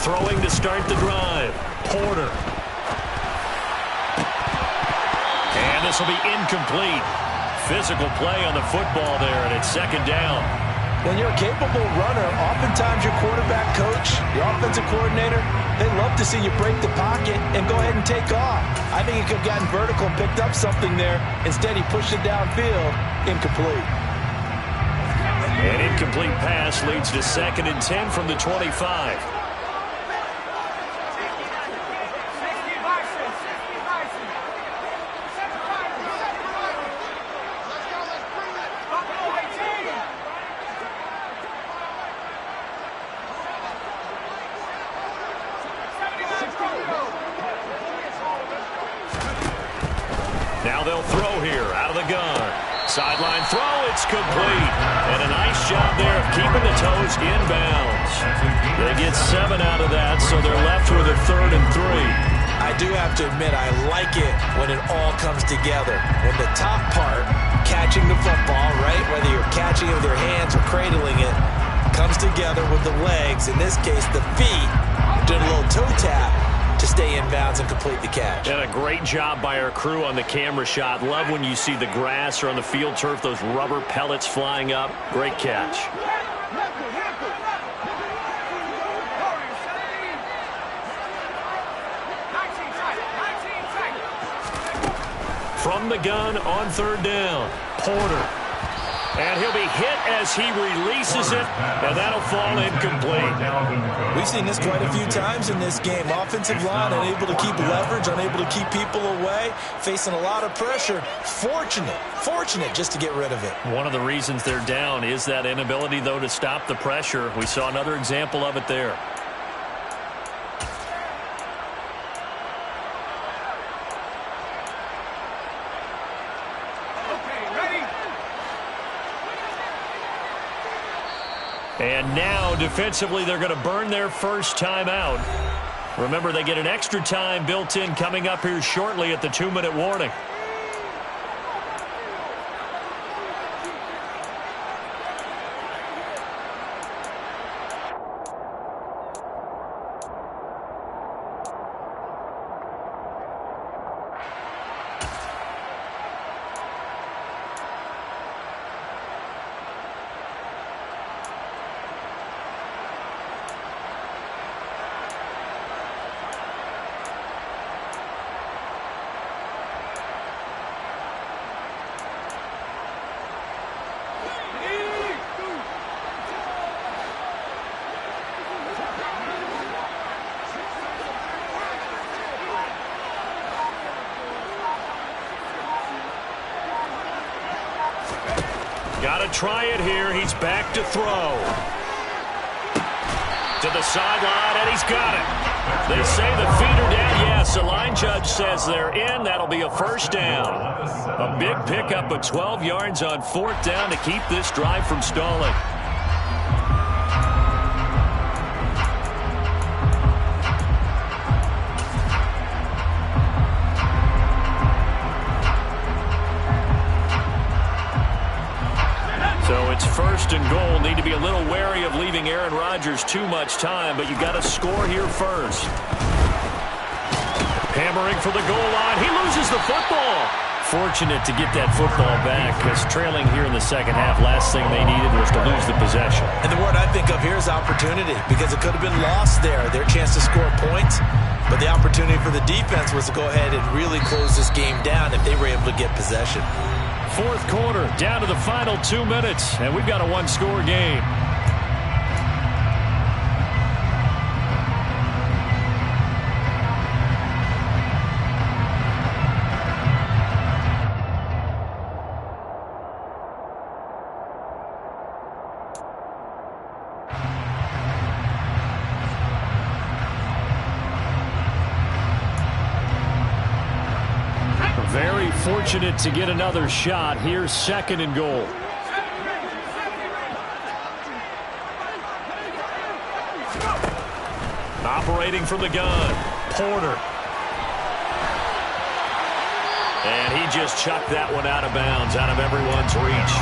Throwing to start the drive. Porter. And this will be incomplete. Physical play on the football there, and it's 2nd down. When you're a capable runner, oftentimes your quarterback coach, your offensive coordinator, they love to see you break the pocket and go ahead and take off. I think he could have gotten vertical and picked up something there. Instead, he pushed it downfield, incomplete. An incomplete pass leads to 2nd and 10 from the 25. Now they'll throw here out of the gun. Sideline throw, it's complete. And a nice job there of keeping the toes inbounds. They get 7 out of that, so they're left with a 3rd and 3. I do have to admit, I like it when it all comes together. When the top part, catching the football, right, whether you're catching it with your hands or cradling it, comes together with the legs, in this case the feet, doing a little toe tap to stay in bounds and complete the catch. And a great job by our crew on the camera shot. Love when you see the grass or on the field turf, those rubber pellets flying up. Great catch. From the gun on 3rd down, Porter. And he'll be hit as he releases it, and that'll fall incomplete. We've seen this quite a few times in this game. Offensive line unable to keep leverage, unable to keep people away, facing a lot of pressure. Fortunate just to get rid of it. One of the reasons they're down is that inability, though, to stop the pressure. We saw another example of it there. And now, defensively, they're going to burn their first time out. Remember, they get an extra time built in coming up here shortly at the 2-minute warning. Got to try it here. He's back to throw. To the sideline, and he's got it. They say the feet are down. Yes, the line judge says they're in. That'll be a first down. A big pickup of 12 yards on 4th down to keep this drive from stalling. So it's 1st and goal. Need to be a little wary of leaving Aaron Rodgers too much time, but you got to score here first. Hammering for the goal line. He loses the football. Fortunate to get that football back, because trailing here in the second half, last thing they needed was to lose the possession. And the word I think of here is opportunity, because it could have been lost there, their chance to score points. But the opportunity for the defense was to go ahead and really close this game down if they were able to get possession. 4th quarter, down to the final 2 minutes, and we've got a 1-score game. Very fortunate to get another shot. Here's 2nd and goal. Operating from the gun, Porter. And he just chucked that one out of bounds, out of everyone's reach.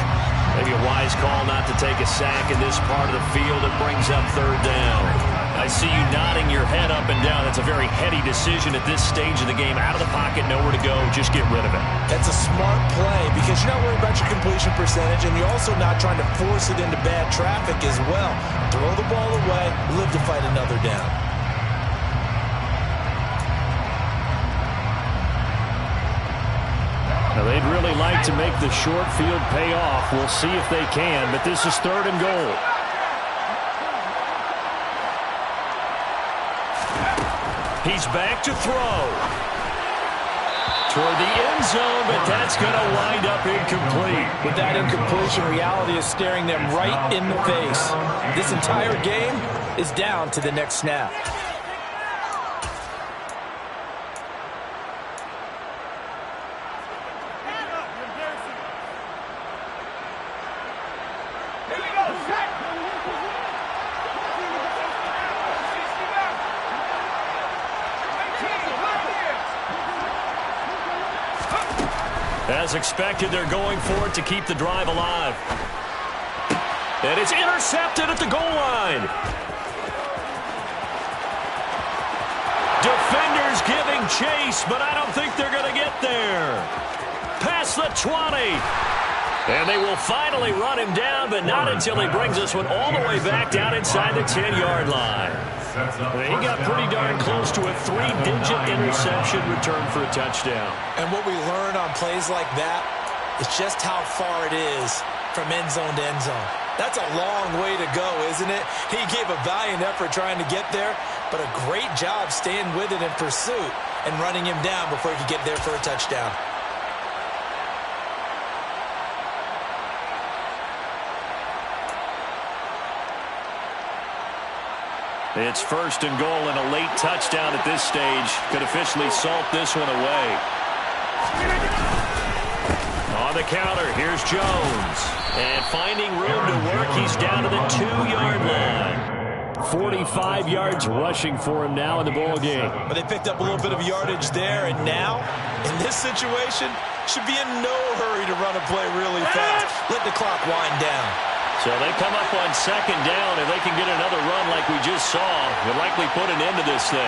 Maybe a wise call not to take a sack in this part of the field. It brings up 3rd down. I see you nodding your head up and down. That's a very heady decision at this stage of the game. Out of the pocket, nowhere to go. Just get rid of it. That's a smart play because you're not worried about your completion percentage, and you're also not trying to force it into bad traffic as well. Throw the ball away, live to fight another down. Now, they'd really like to make the short field pay off. We'll see if they can, but this is 3rd and goal. He's back to throw. Toward the end zone, but that's going to wind up incomplete. With that incompletion, reality is staring them right in the face. This entire game is down to the next snap. As expected, they're going for it to keep the drive alive. And it's intercepted at the goal line. Defenders giving chase, but I don't think they're going to get there. Past the 20. And they will finally run him down, but not until he brings this one all the way back down inside the 10-yard line. He got pretty darn close to a 3-digit interception return for a touchdown. And what we learn on plays like that is just how far it is from end zone to end zone. That's a long way to go, isn't it? He gave a valiant effort trying to get there, but a great job staying with it in pursuit and running him down before he could get there for a touchdown. It's 1st and goal, and a late touchdown at this stage could officially salt this one away. On the counter, here's Jones. And finding room to work, he's down to the 2-yard line. 45 yards rushing for him now in the ball game. But they picked up a little bit of yardage there, and now, in this situation, should be in no hurry to run a play really fast. Let the clock wind down. So they come up on 2nd down. If they can get another run like we just saw, they'll likely put an end to this thing.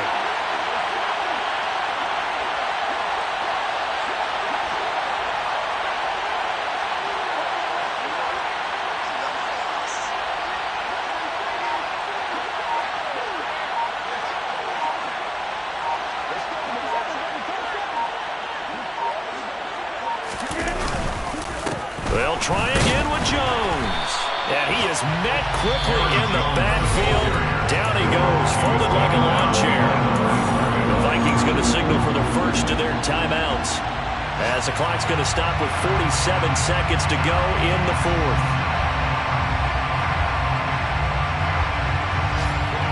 They'll try again with Jones. And he is met quickly in the backfield. Down he goes, folded like a lawn chair. The Vikings going to signal for the first of their timeouts, as the clock's going to stop with 47 seconds to go in the 4th.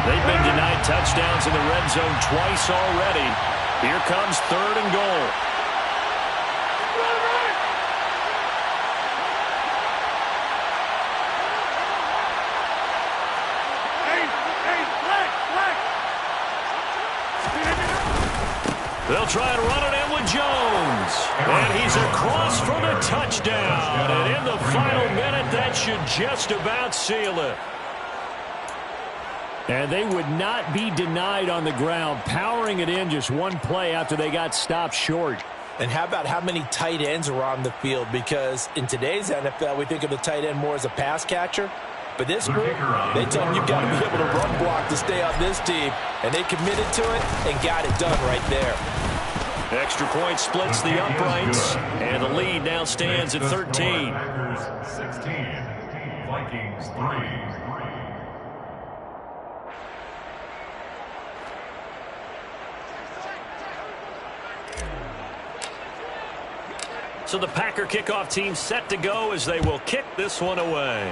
They've been denied touchdowns in the red zone twice already. Here comes 3rd and goal. They'll try and run it in with Jones. And he's across for the touchdown. And in the final minute, that should just about seal it. And they would not be denied on the ground, powering it in just one play after they got stopped short. And how about how many tight ends are on the field? Because in today's NFL, we think of the tight end more as a pass catcher. But this group, they tell them you've got to be able to run block to stay on this team. And they committed to it and got it done right there. Extra point splits the uprights. And the lead now stands at 13. 16, Vikings 3. So the Packer kickoff team set to go as they will kick this one away.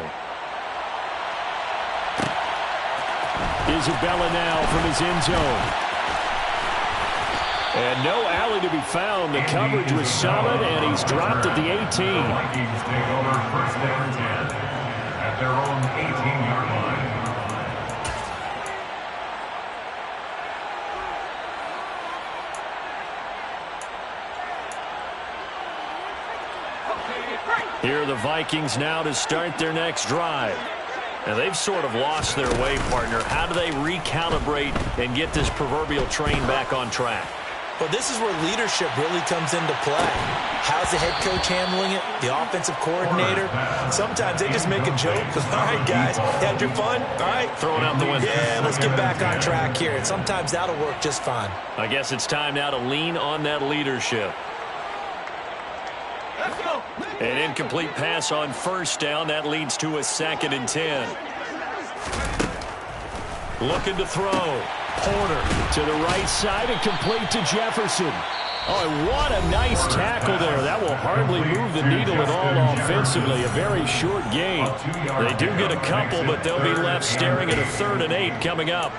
Isabella now from his end zone. And no alley to be found. The coverage was solid, and he's dropped at the 18. The Vikings take over 1st down 10 at their own 18-yard line. Here are the Vikings now to start their next drive. And they've sort of lost their way, partner. How do they recalibrate and get this proverbial train back on track? Well, this is where leadership really comes into play. How's the head coach handling it? The offensive coordinator? Sometimes they just make a joke. All right, guys, had your fun? All right. Throw it out the window. Yeah, let's get back on track here. And sometimes that'll work just fine. I guess it's time now to lean on that leadership. An incomplete pass on first down. That leads to a 2nd and 10. Looking to throw. Porter to the right side and complete to Jefferson. Oh, what a nice tackle there. That will hardly move the needle at all offensively. A very short game. They do get a couple, but they'll be left staring at a 3rd and 8 coming up.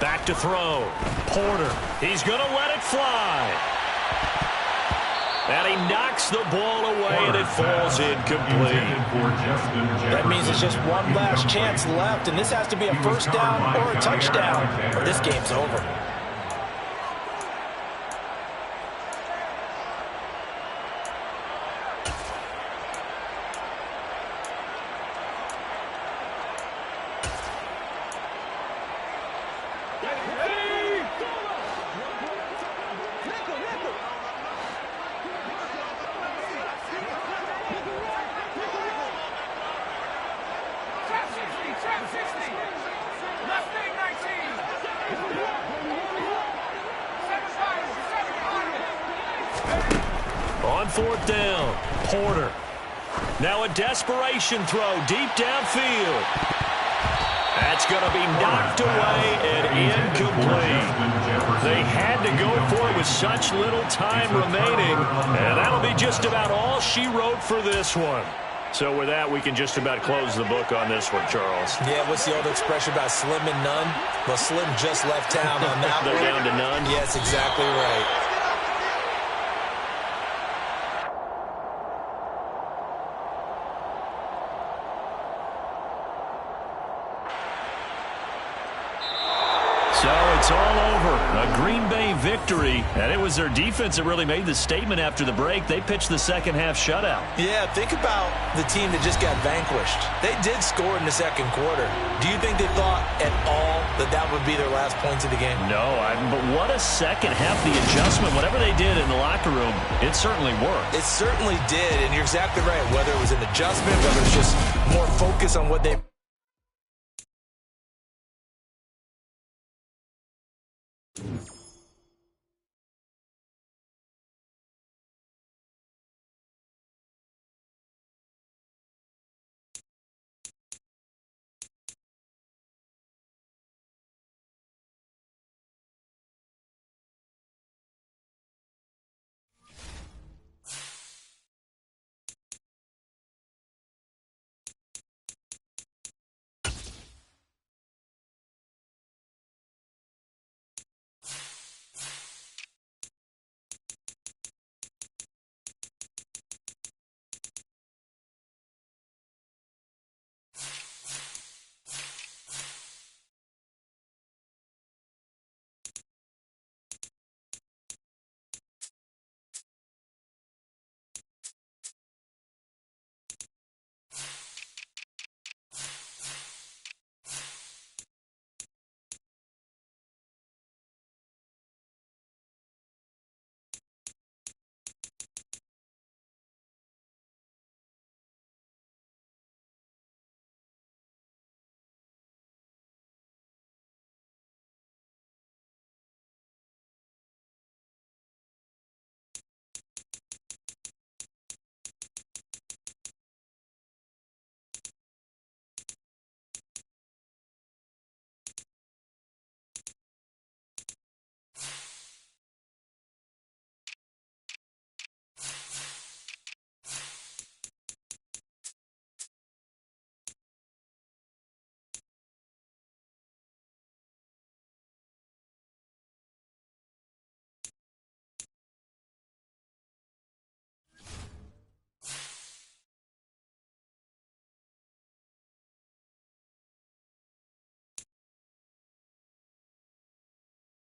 Back to throw. Porter. He's going to let it fly. And he knocks the ball away, and it falls incomplete. That means it's just one last chance left, and this has to be a first down or a touchdown, or this game's over. On 4th down, Porter. Now a desperation throw deep downfield. That's going to be knocked away and incomplete. They had to go for it with such little time remaining, and that'll be just about all she wrote for this one. So with that, we can just about close the book on this one, Charles. Yeah, what's the old expression about slim and none? Well, Slim just left town on that one. They're down to none? Yes, exactly right. So it's all over. A Green Bay victory, and it was their defense that really made the statement after the break. They pitched the second half shutout. Yeah, think about the team that just got vanquished. They did score in the second quarter. Do you think they thought at all that that would be their last points of the game? No, but what a second half. The adjustment, whatever they did in the locker room, it certainly worked. It certainly did, and you're exactly right. Whether it was an adjustment, whether it's just more focus on what they